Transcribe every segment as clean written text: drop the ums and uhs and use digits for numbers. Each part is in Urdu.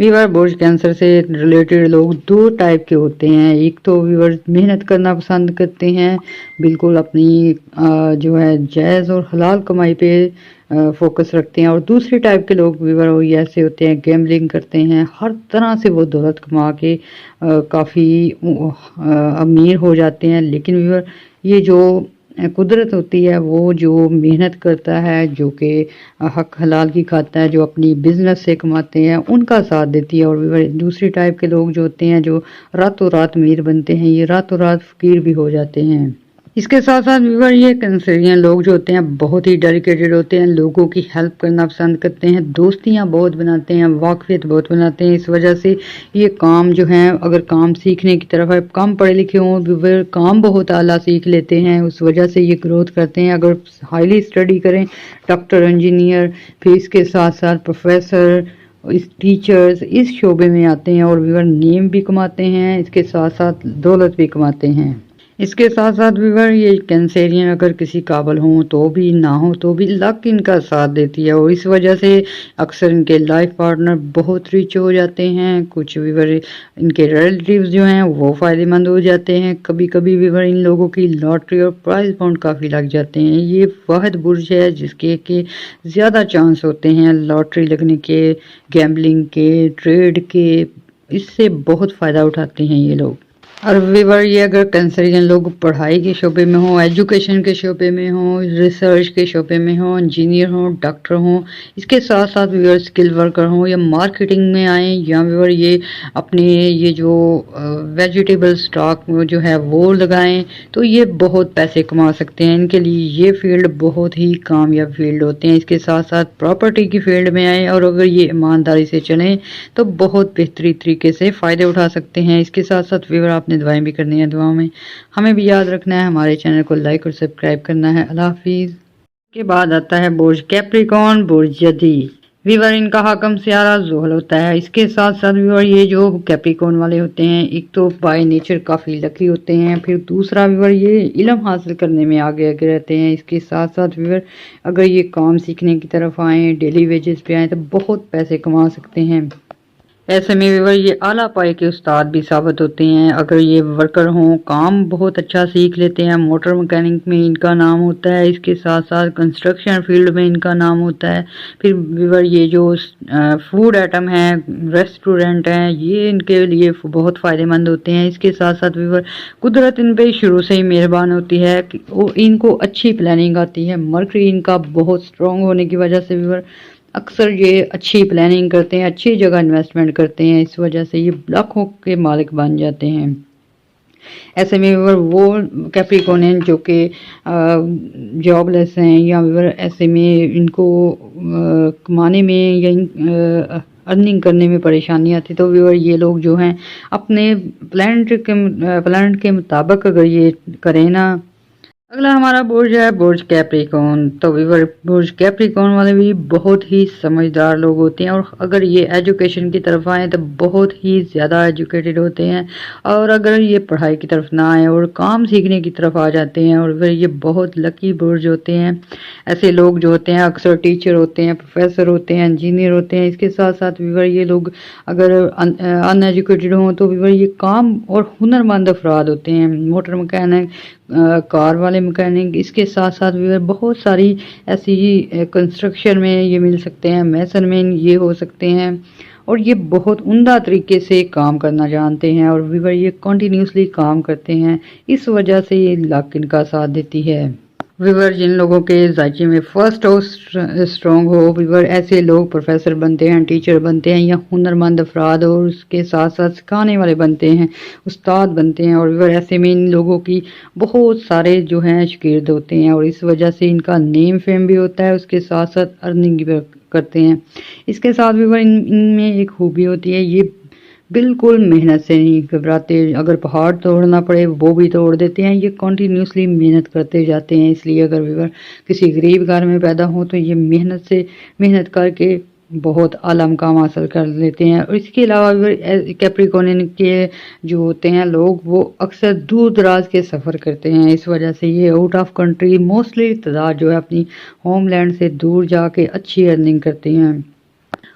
ویور برج کینسر سے ریلیٹڈ لوگ دو ٹائپ کے ہوتے ہیں. ایک تو ویور محنت کرنا پسند کرتے ہیں، بالکل اپنی جو ہے جائز اور حلال کمائی پہ فوکس رکھتے ہیں، اور دوسری ٹائپ کے لوگ ویور وہی ایسے ہوتے ہیں گیمبلنگ کرتے ہیں، ہر طرح سے وہ دولت کما کے کافی امیر ہو جاتے ہیں. لیکن ویور یہ جو قدرت ہوتی ہے وہ جو محنت کرتا ہے، جو کہ حق حلال کی کھاتا ہے، جو اپنی بزنس سے کماتے ہیں، ان کا ساتھ دیتی ہے. اور دوسری ٹائپ کے لوگ جو ہوتے ہیں جو راتوں رات امیر بنتے ہیں، یہ راتوں رات فقیر بھی ہو جاتے ہیں. اس کے ساتھ ساتھ ویور یہ کینسرین لوگ جو ہوتے ہیں بہت ہی ڈیڈیکیٹڈ ہوتے ہیں، لوگوں کی ہیلپ کرنا پسند کرتے ہیں، دوستیاں بہت بناتے ہیں، واقفیت بہت بناتے ہیں. اس وجہ سے یہ کام جو ہیں، اگر کام سیکھنے کی طرف ہے، کم پڑھے لکھے ہوں، ویور کام بہت اعلیٰ سیکھ لیتے ہیں، اس وجہ سے یہ گروتھ کرتے ہیں. اگر ہائیلی اسٹڈی کریں، ڈاکٹر، انجینئر، پھر اس کے ساتھ ساتھ پروفیسر، اس ٹیچرز اس شعبے میں آتے ہیں اور ویور نیم بھی کماتے ہیں، اس کے ساتھ ساتھ دولت بھی کماتے ہیں. اس کے ساتھ ساتھ ویور یہ کینسیرین اگر کسی قابل ہوں تو بھی نہ ہو تو بھی لک ان کا ساتھ دیتی ہے، اور اس وجہ سے اکثر ان کے لائف پارٹنر بہت ریچ ہو جاتے ہیں. کچھ ویور ان کے ریلیٹیوز جو ہیں وہ فائدہ مند ہو جاتے ہیں. کبھی کبھی ویور ان لوگوں کی لاٹری اور پرائز بانڈ کافی لگ جاتے ہیں. یہ واحد برج ہے جس کے زیادہ چانس ہوتے ہیں لاٹری لگنے کے، گیمبلنگ کے، ٹریڈ کے. اس سے بہت فائدہ اٹھاتے ہیں یہ لوگ. اور ویور یہ اگر کینسرین لوگ پڑھائی کے شعبے میں ہوں، ایجوکیشن کے شعبے میں ہوں، ریسرچ کے شعبے میں ہوں، انجینئر ہوں، ڈاکٹر ہوں، اس کے ساتھ ساتھ ویور اسکل ورکر ہوں یا مارکیٹنگ میں آئیں، یا ویور یہ اپنے یہ جو ویجیٹیبل سٹاک جو ہے وہ لگائیں، تو یہ بہت پیسے کما سکتے ہیں. ان کے لیے یہ فیلڈ بہت ہی کامیاب فیلڈ ہوتے ہیں. اس کے ساتھ ساتھ پراپرٹی کی فیلڈ میں آئیں اور اگر یہ ایمانداری سے چلیں تو بہت بہتری طریقے سے فائدے اٹھا سکتے ہیں. اس کے ساتھ ساتھ ویور آپ نے دعائیں بھی کرنی ہے، دعاؤں میں ہمیں بھی یاد رکھنا ہے، ہمارے چینل کو لائک اور سبسکرائب کرنا ہے. اللہ حافظ. کے بعد آتا ہے برج کیپریکارن، برج جدی. ویور ان کا حاکم سیارہ زحل ہوتا ہے. اس کے ساتھ ساتھ ویور یہ جو کیپریکارن والے ہوتے ہیں ایک تو بائی نیچر کافی لکی ہوتے ہیں، پھر دوسرا ویور یہ علم حاصل کرنے میں آگے آگے رہتے ہیں. اس کے ساتھ ساتھ ویور اگر یہ کام سیکھنے کی طرف آئیں، ڈیلی ویجز پہ آئیں تو بہت پیسے کما سکتے ہیں. ایسے میں ویور یہ اعلیٰ پائے کے استاد بھی ثابت ہوتے ہیں. اگر یہ ورکر ہوں، کام بہت اچھا سیکھ لیتے ہیں، موٹر مکینک میں ان کا نام ہوتا ہے، اس کے ساتھ ساتھ کنسٹرکشن فیلڈ میں ان کا نام ہوتا ہے. پھر ویور یہ جو فوڈ آئٹم ہیں، ریسٹورنٹ ہیں، یہ ان کے لیے بہت فائدہ مند ہوتے ہیں. اس کے ساتھ ساتھ ویور قدرت ان پہ شروع سے ہی مہربان ہوتی ہے، ان کو اچھی پلاننگ آتی ہے. مرکری ان کا بہت اسٹرانگ ہونے کی وجہ سے ویور اکثر یہ اچھی پلاننگ کرتے ہیں، اچھی جگہ انویسٹمنٹ کرتے ہیں. اس وجہ سے یہ لاکھوں کے مالک بن جاتے ہیں. ایسے میں وہ کیپریکارن جو کہ جاب لیس ہیں، یا ایسے میں ان کو کمانے میں یا ارننگ کرنے میں پریشانی آتی، تو ویور یہ لوگ جو ہیں اپنے پلانٹ کے مطابق اگر یہ کریں نا. اگلا ہمارا برج ہے برج کیپریکارن. تو ویور برج کیپریکارن والے بھی بہت ہی سمجھدار لوگ ہوتے ہیں، اور اگر یہ ایجوکیشن کی طرف آئیں تو بہت ہی زیادہ ایجوکیٹڈ ہوتے ہیں. اور اگر یہ پڑھائی کی طرف نہ آئیں اور کام سیکھنے کی طرف آ جاتے ہیں، اور پھر یہ بہت لکی برج ہوتے ہیں. ایسے لوگ جو ہوتے ہیں اکثر ٹیچر ہوتے ہیں، پروفیسر ہوتے ہیں، انجینئر ہوتے ہیں. اس کے ساتھ ساتھ ویور یہ لوگ اگر ان ایجوکیٹڈ ہوں تو ویور یہ کام اور ہنرمند افراد ہوتے ہیں. موٹر مکینک، کار والے مکینک، اس کے ساتھ ساتھ بھی بہت ساری ایسی کنسٹرکشن میں یہ مل سکتے ہیں، میسن مین یہ ہو سکتے ہیں، اور یہ بہت عمدہ طریقے سے کام کرنا جانتے ہیں، اور ویور یہ کنٹینیوسلی کام کرتے ہیں. اس وجہ سے یہ لک ان کا ساتھ دیتی ہے. ویور جن لوگوں کے ذائقے میں فرسٹ ہو اسٹرانگ ہو، ویور ایسے لوگ پروفیسر بنتے ہیں، ٹیچر بنتے ہیں، یا ہنرمند افراد اور اس کے ساتھ ساتھ سکھانے والے بنتے ہیں، استاد بنتے ہیں. اور ویور ایسے میں ان لوگوں کی بہت سارے جو ہیں شاگرد ہوتے ہیں، اور اس وجہ سے ان کا نیم فیم بھی ہوتا ہے، اس کے ساتھ ساتھ ارننگ بھی کرتے ہیں. اس کے ساتھ ویور ان میں ایک خوبی ہوتی ہے، یہ بالکل محنت سے نہیں گھبراتے. اگر پہاڑ توڑنا پڑے وہ بھی توڑ دیتے ہیں. یہ کنٹینیوسلی محنت کرتے جاتے ہیں. اس لیے اگر ویور کسی غریب گھر میں پیدا ہو تو یہ محنت کر کے بہت اعلیٰ مقام حاصل کر لیتے ہیں. اور اس کے علاوہ کیپریکارن کے جو ہوتے ہیں لوگ وہ اکثر دور دراز کے سفر کرتے ہیں. اس وجہ سے یہ آؤٹ آف کنٹری موسٹلی تعداد جو ہے اپنی ہوم لینڈ سے دور جا کے اچھی ارننگ کرتے ہیں.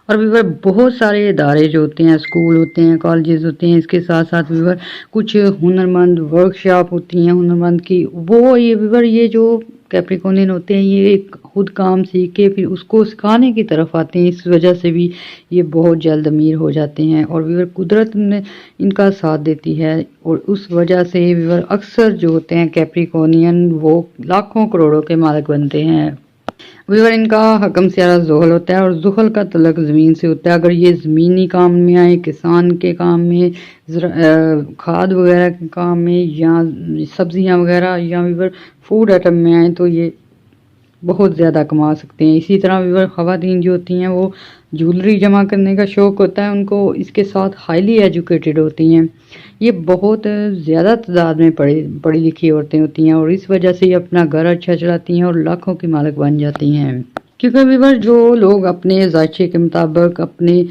اور ویور بہت سارے ادارے جو ہوتے ہیں، اسکول ہوتے ہیں، کالجز ہوتے ہیں، اس کے ساتھ ساتھ ویور کچھ ہنرمند ورک شاپ ہوتی ہیں ہنرمند کی، وہ یہ ویور یہ جو کیپریکونین ہوتے ہیں یہ ایک خود کام سیکھ کے پھر اس کو سکھانے کی طرف آتے ہیں، اس وجہ سے بھی یہ بہت جلد امیر ہو جاتے ہیں، اور ویور قدرت نے ان کا ساتھ دیتی ہے، اور اس وجہ سے ویور اکثر جو ہوتے ہیں کیپریکونین وہ لاکھوں کروڑوں کے مالک بنتے ہیں۔ ویور ان کا حکم سیارہ زحل ہوتا ہے، اور زحل کا تعلق زمین سے ہوتا ہے۔ اگر یہ زمینی کام میں آئے، کسان کے کام میں، کھاد وغیرہ کے کام میں، یا سبزیاں وغیرہ، یا ویور فوڈ آئٹم میں آئے تو یہ بہت زیادہ کما سکتے ہیں۔ اسی طرح ویور خواتین جو ہوتی ہیں وہ جولری جمع کرنے کا شوق ہوتا ہے ان کو، اس کے ساتھ ہائیلی ایجوکیٹڈ ہوتی ہیں، یہ بہت زیادہ تعداد میں پڑھی لکھی عورتیں ہوتی ہیں، اور اس وجہ سے یہ اپنا گھر اچھا چلاتی ہیں اور لاکھوں کی مالک بن جاتی ہیں۔ کیونکہ ویور جو لوگ اپنے ذائقے کے مطابق، اپنے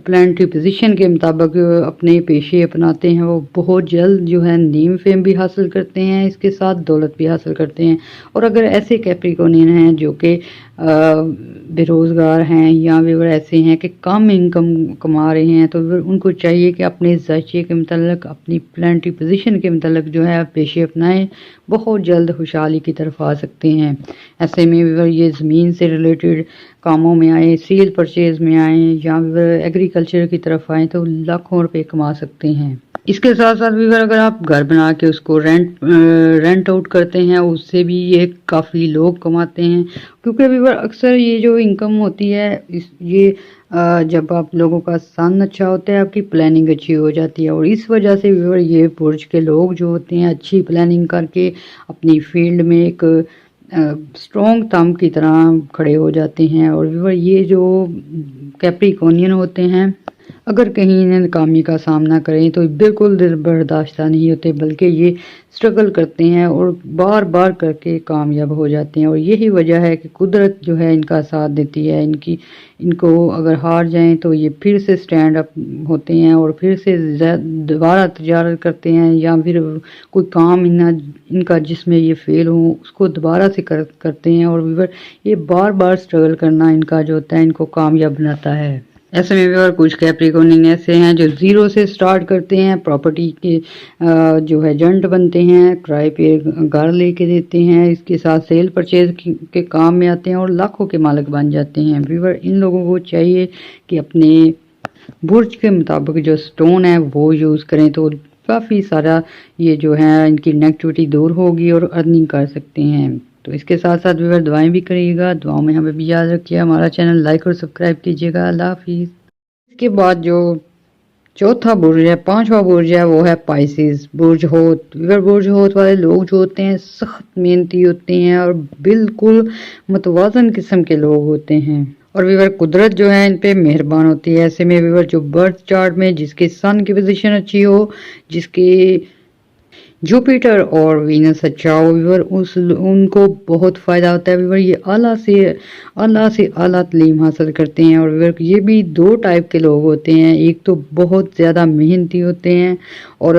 پلانٹری پوزیشن کے مطابق اپنے پیشے اپناتے ہیں، وہ بہت جلد جو ہے نیم فیم بھی حاصل کرتے ہیں، اس کے ساتھ دولت بھی حاصل کرتے ہیں۔ اور اگر ایسے کیپریکونین ہیں جو کہ بے روزگار ہیں، یا ویور ایسے ہیں کہ کم انکم کما رہے ہیں، تو ویور ان کو چاہیے کہ اپنے ذائقے کے متعلق، اپنی پلانٹری پوزیشن کے متعلق جو ہے پیشے اپنائیں، بہت جلد خوشحالی کی طرف آ سکتے ہیں۔ ایسے میں ویور یہ زمین سے ریلیٹڈ کاموں میں آئیں، سیل پرچیز میں آئیں، یا ویور ایگریکلچر کی طرف آئیں تو لاکھوں روپے کما سکتے ہیں۔ اس کے ساتھ ساتھ ویور اگر آپ گھر بنا کے اس کو رینٹ آؤٹ کرتے ہیں، اس سے بھی یہ کافی لوگ کماتے ہیں، کیونکہ ویور اکثر یہ جو انکم ہوتی ہے یہ جب آپ لوگوں کا سن اچھا ہوتا ہے، آپ کی پلاننگ اچھی ہو جاتی ہے، اور اس وجہ سے ویور یہ برج کے لوگ جو ہوتے ہیں اچھی پلاننگ کر کے اپنی فیلڈ میں ایک اسٹرانگ تھم کی طرح کھڑے ہو جاتے ہیں۔ اور ویور یہ جو کیپریکونین ہوتے ہیں اگر کہیں انہیں ناکامی کا سامنا کریں تو بالکل دل برداشتہ نہیں ہوتے، بلکہ یہ سٹرگل کرتے ہیں اور بار بار کر کے کامیاب ہو جاتے ہیں، اور یہی وجہ ہے کہ قدرت جو ہے ان کا ساتھ دیتی ہے، ان کو اگر ہار جائیں تو یہ پھر سے سٹینڈ اپ ہوتے ہیں اور پھر سے دوبارہ تجارت کرتے ہیں، یا پھر کوئی کام ان کا جس میں یہ فیل ہو اس کو دوبارہ سے کرتے ہیں، اور ویور یہ بار بار سٹرگل کرنا ان کا جو ہوتا ہے ان کو کامیاب بناتا ہے۔ ایسے میں ویور کچھ کیپریکونین ایسے ہیں جو زیرو سے سٹارٹ کرتے ہیں، پراپرٹی کے جو ایجنٹ بنتے ہیں، کرائے پہ گھر لے کے دیتے ہیں، اس کے ساتھ سیل پرچیز کے کام میں آتے ہیں اور لاکھوں کے مالک بن جاتے ہیں۔ ویور ان لوگوں کو چاہیے کہ اپنے برج کے مطابق جو سٹون ہے وہ یوز کریں، تو کافی سارا یہ جو ہے ان کی نیگیٹیوٹی دور ہوگی اور ارننگ کر سکتے ہیں۔ تو اس کے ساتھ ساتھ ویور دعائیں بھی کریے گا، دعاؤں میں ہمیں بھی یاد رکھیے، ہمارا چینل لائک اور سبسکرائب کیجیے گا۔ اللہ حافظ۔ اس کے بعد جو چوتھا برج ہے، پانچواں برج ہے، وہ ہے پائسیز، برج ہوت۔ ویور برج ہوت والے لوگ جو ہوتے ہیں سخت محنتی ہوتے ہیں اور بالکل متوازن قسم کے لوگ ہوتے ہیں، اور ویور قدرت جو ہے ان پہ مہربان ہوتی ہے۔ ایسے میں ویور جو برتھ چارٹ میں جس کے سن کی پوزیشن اچھی ہو، جس کے جوپیٹر اور وینس اچھا ہو، ویور ان کو بہت فائدہ ہوتا ہے۔ ویور یہ اعلیٰ سے اعلیٰ تعلیم حاصل کرتے ہیں، اور ویور یہ بھی دو ٹائپ کے لوگ ہوتے ہیں، ایک تو بہت زیادہ محنتی ہوتے ہیں اور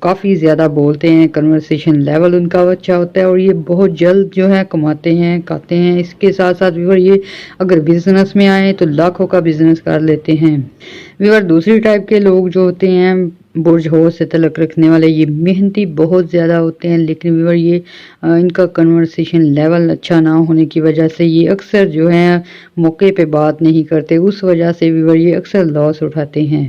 کافی زیادہ بولتے ہیں، کنورسیشن لیول ان کا اچھا ہوتا ہے، اور یہ بہت جلد جو ہے کماتے ہیں، کھاتے ہیں۔ اس کے ساتھ ساتھ ویور یہ اگر بزنس میں آئے تو لاکھوں کا بزنس کر لیتے ہیں۔ ویور دوسری ٹائپ کے لوگ جو ہوتے ہیں برج ہوت سے تعلق رکھنے والے، یہ محنتی بہت زیادہ ہوتے ہیں، لیکن ویور یہ ان کا کنورسیشن لیول اچھا نہ ہونے کی وجہ سے یہ اکثر جو ہے موقع پہ بات نہیں کرتے، اس وجہ سے ویور یہ اکثر لاس اٹھاتے ہیں۔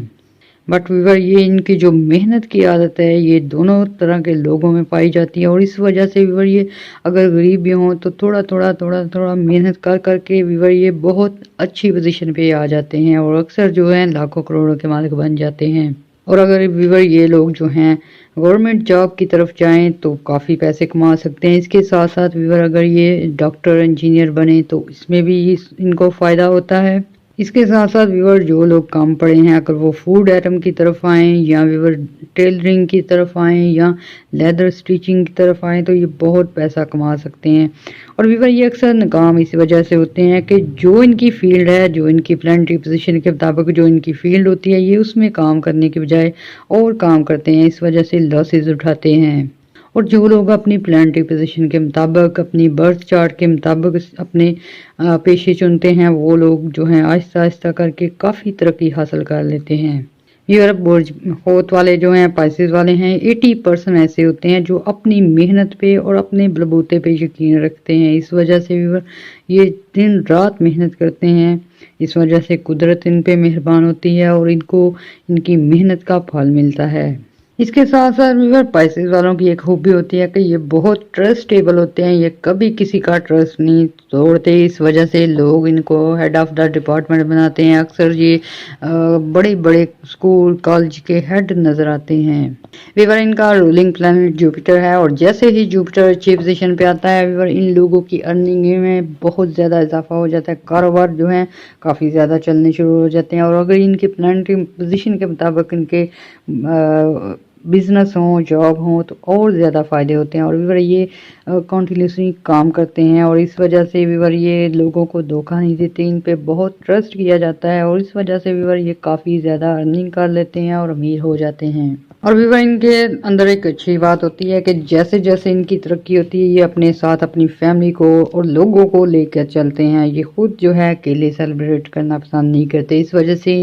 بٹ ویور یہ ان کی جو محنت کی عادت ہے یہ دونوں طرح کے لوگوں میں پائی جاتی ہے، اور اس وجہ سے ویور یہ اگر غریب بھی ہوں تو تھوڑا محنت کر کے ویور یہ بہت اچھی پوزیشن پہ آ جاتے ہیں، اور اکثر جو ہے لاکھوں کروڑوں کے مالک بن جاتے ہیں۔ اور اگر ویور یہ لوگ جو ہیں گورنمنٹ جاب کی طرف جائیں تو کافی پیسے کما سکتے ہیں۔ اس کے ساتھ ساتھ ویور اگر یہ ڈاکٹر انجینئر بنے تو اس میں بھی ان کو فائدہ ہوتا ہے۔ اس کے ساتھ ساتھ ویور جو لوگ کام پڑے ہیں اگر وہ فوڈ آئٹم کی طرف آئیں، یا ویور ٹیلرنگ کی طرف آئیں، یا لیدر سٹیچنگ کی طرف آئیں تو یہ بہت پیسہ کما سکتے ہیں، اور ویور یہ اکثر ناکام اس وجہ سے ہوتے ہیں کہ جو ان کی فیلڈ ہے، جو ان کی پلانٹری پوزیشن کے مطابق جو ان کی فیلڈ ہوتی ہے، یہ اس میں کام کرنے کے بجائے اور کام کرتے ہیں، اس وجہ سے لاسز اٹھاتے ہیں۔ اور جو لوگ اپنی پلانٹری پوزیشن کے مطابق، اپنی برتھ چارٹ کے مطابق اپنے پیشے چنتے ہیں، وہ لوگ جو ہیں آہستہ آہستہ کر کے کافی ترقی حاصل کر لیتے ہیں۔ یہ برج حوت والے جو ہیں، پائسز والے ہیں، 80% ایسے ہوتے ہیں جو اپنی محنت پہ اور اپنے بلبوتے پہ یقین رکھتے ہیں۔ اس وجہ سے یہ دن رات محنت کرتے ہیں، اس وجہ سے قدرت ان پہ مہربان ہوتی ہے اور ان کو ان کی محنت کا پھل ملتا ہے۔ اس کے ساتھ ساتھ پائسز والوں کی ایک خوبی ہوتی ہے کہ یہ بہت ٹرسٹیبل ہوتے ہیں، یہ کبھی کسی کا ٹرسٹ نہیں توڑتے، اس وجہ سے لوگ ان کو ہیڈ آف دا ڈپارٹمنٹ بناتے ہیں۔ اکثر یہ بڑے بڑے اسکول کالج کے ہیڈ نظر آتے ہیں۔ ویور ان کا رولنگ پلانٹ جوپیٹر ہے، اور جیسے ہی جوپیٹر اچھی پوزیشن پہ آتا ہے ویور ان لوگوں کی ارننگ میں بہت زیادہ اضافہ ہو جاتا ہے، کاروبار جو ہیں کافی زیادہ چلنے شروع ہو جاتے ہیں، اور اگر ان کے پلانٹری پوزیشن کے مطابق ان کے بزنس ہوں، جاب ہوں تو اور زیادہ فائدے ہوتے ہیں، اور ویور یہ کنٹینیوسلی کام کرتے ہیں، اور اس وجہ سے ویور یہ لوگوں کو دھوکہ نہیں دیتے، ان پہ بہت ٹرسٹ کیا جاتا ہے، اور اس وجہ سے ویور یہ کافی زیادہ ارننگ کر لیتے ہیں اور امیر ہو جاتے ہیں۔ اور ویور ان کے اندر ایک اچھی بات ہوتی ہے کہ جیسے جیسے ان کی ترقی ہوتی ہے یہ اپنے ساتھ اپنی فیملی کو اور لوگوں کو لے کر چلتے ہیں، یہ خود جو ہے اکیلے سیلیبریٹ کرنا پسند نہیں کرتے، اس وجہ سے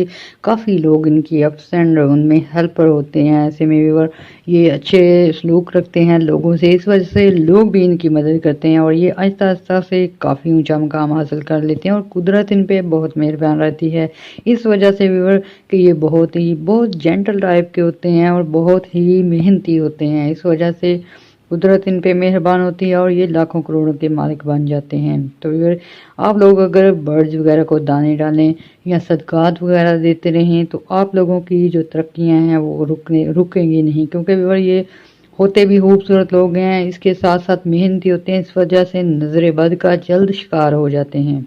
کافی لوگ ان کی اپس اینڈ ڈاؤن میں ہیلپر ہوتے ہیں۔ ایسے میں ویور یہ اچھے سلوک رکھتے ہیں لوگوں سے، اس وجہ سے لوگ بھی ان کی مدد کرتے ہیں، اور یہ آہستہ آہستہ سے کافی اونچا مقام حاصل کر لیتے ہیں، اور قدرت ان پہ بہت مہربان رہتی ہے۔ اس وجہ سے ویور کہ یہ بہت جینٹل ٹائپ کے ہوتے ہیں اور بہت ہی محنتی ہوتے ہیں، اس وجہ سے قدرت ان پہ مہربان ہوتی ہے اور یہ لاکھوں کروڑوں کے مالک بن جاتے ہیں۔ تو آپ لوگ اگر برڈز وغیرہ کو دانے ڈالیں یا صدقات وغیرہ دیتے رہیں تو آپ لوگوں کی جو ترقیاں ہیں وہ رکیں گی نہیں، کیونکہ یہ ہوتے بھی خوبصورت لوگ ہیں، اس کے ساتھ ساتھ محنتی ہوتے ہیں، اس وجہ سے نظر بد کا جلد شکار ہو جاتے ہیں۔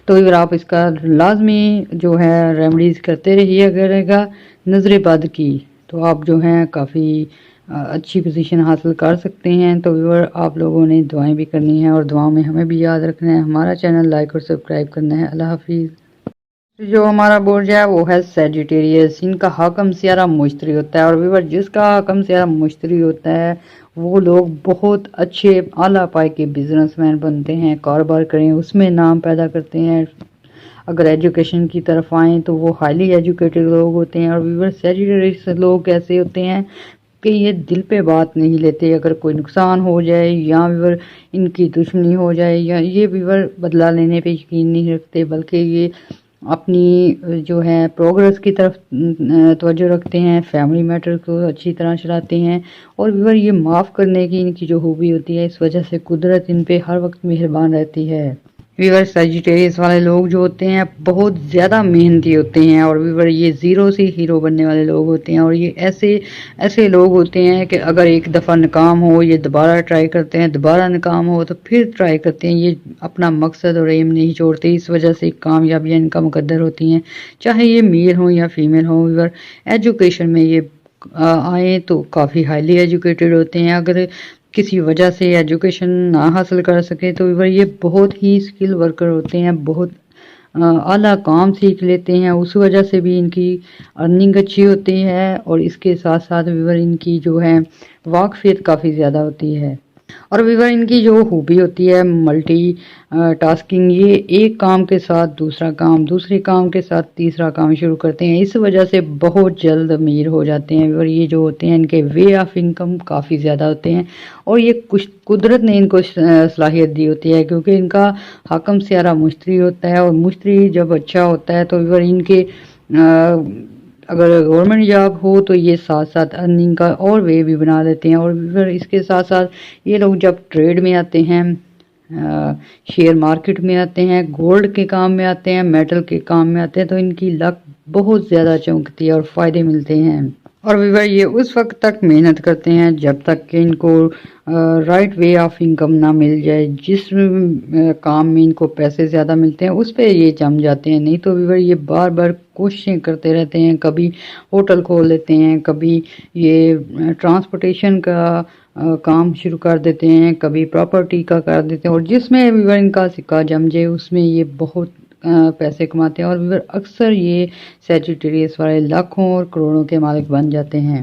تو اگر آپ اس کا لازمی جو ہے ریمیڈیز کرتے رہیے اگر گا نظر بد کی، تو آپ جو ہیں کافی اچھی پوزیشن حاصل کر سکتے ہیں۔ تو ویور آپ لوگوں نے دعائیں بھی کرنی ہیں، اور دعاؤں میں ہمیں بھی یاد رکھنا ہے، ہمارا چینل لائک اور سبسکرائب کرنا ہے۔ اللہ حافظ۔ جو ہمارا برج ہے وہ ہے سیجیٹیریس، ان کا حاکم سیارہ مشتری ہوتا ہے، اور ویور جس کا حاکم سیارہ مشتری ہوتا ہے وہ لوگ بہت اچھے اعلیٰ پائے کے بزنس مین بنتے ہیں، کاروبار کریں اس میں نام پیدا کرتے ہیں۔ اگر ایجوکیشن کی طرف آئیں تو وہ ہائیلی ایجوکیٹڈ لوگ ہوتے ہیں، اور ویور سیجیٹیریس لوگ ایسے ہوتے ہیں کہ یہ دل پہ بات نہیں لیتے، اگر کوئی نقصان ہو جائے یا ویور ان کی دشمنی ہو جائے یا یہ ویور بدلہ لینے پہ یقین نہیں رکھتے، بلکہ یہ اپنی جو ہے پروگرس کی طرف توجہ رکھتے ہیں، فیملی میٹر کو اچھی طرح چلاتے ہیں، اور ویور یہ معاف کرنے کی ان کی جو خوبی ہوتی ہے اس وجہ سے قدرت ان پہ ہر وقت مہربان رہتی ہے۔ ویور سیجیٹیریس والے لوگ جو ہوتے ہیں بہت زیادہ محنتی ہوتے ہیں، اور ویور یہ زیرو سے ہیرو بننے والے لوگ ہوتے ہیں، اور یہ ایسے لوگ ہوتے ہیں کہ اگر ایک دفعہ ناکام ہو یہ دوبارہ ٹرائی کرتے ہیں، دوبارہ ناکام ہو تو پھر ٹرائی کرتے ہیں، یہ اپنا مقصد اور ایم نہیں چھوڑتے، اس وجہ سے کامیابیاں ان کا مقدر ہوتی ہیں، چاہے یہ میل ہوں یا فیمیل ہوں۔ ویور ایجوکیشن میں یہ آئیں تو کافی ہائیلی ایجوکیٹڈ ہوتے ہیں، اگر کسی وجہ سے ایجوکیشن نہ حاصل کر سکے تو یہ بہت ہی اسکل ورکر ہوتے ہیں، بہت اعلیٰ کام سیکھ لیتے ہیں، اس وجہ سے بھی ان کی ارننگ اچھی ہوتی ہے، اور اس کے ساتھ ساتھ ویور ان کی جو ہے واقفیت کافی زیادہ ہوتی ہے۔ اور ویور ان کی جو خوبی ہوتی ہے ملٹی ٹاسکنگ، یہ ایک کام کے ساتھ دوسرا کام، دوسرے کام کے ساتھ تیسرا کام شروع کرتے ہیں، اس وجہ سے بہت جلد امیر ہو جاتے ہیں، اور یہ جو ہوتے ہیں ان کے وے آف انکم کافی زیادہ ہوتے ہیں، اور یہ قدرت نے ان کو صلاحیت دی ہوتی ہے، کیونکہ ان کا حاکم سیارہ مشتری ہوتا ہے، اور مشتری جب اچھا ہوتا ہے تو ویور ان کے اگر گورنمنٹ جاب ہو تو یہ ساتھ ساتھ ارننگ کا اور وے بھی بنا دیتے ہیں، اور پھر اس کے ساتھ ساتھ یہ لوگ جب ٹریڈ میں آتے ہیں، شیئر مارکیٹ میں آتے ہیں، گولڈ کے کام میں آتے ہیں، میٹل کے کام میں آتے ہیں، تو ان کی لک بہت زیادہ چمکتی ہے اور فائدے ملتے ہیں۔ اور ویور یہ اس وقت تک محنت کرتے ہیں جب تک کہ ان کو رائٹ وے آف انکم نہ مل جائے، جس کام میں ان کو پیسے زیادہ ملتے ہیں اس پہ یہ جم جاتے ہیں، نہیں تو ویور یہ بار بار کوششیں کرتے رہتے ہیں، کبھی ہوٹل کھول لیتے ہیں، کبھی یہ ٹرانسپورٹیشن کا کام شروع کر دیتے ہیں، کبھی پراپرٹی کا کر دیتے ہیں، اور جس میں ویور ان کا سکہ جم جائے اس میں یہ بہت پیسے کماتے ہیں، اور ویور اکثر یہ سیجیٹیریس والے لاکھوں اور کروڑوں کے مالک بن جاتے ہیں۔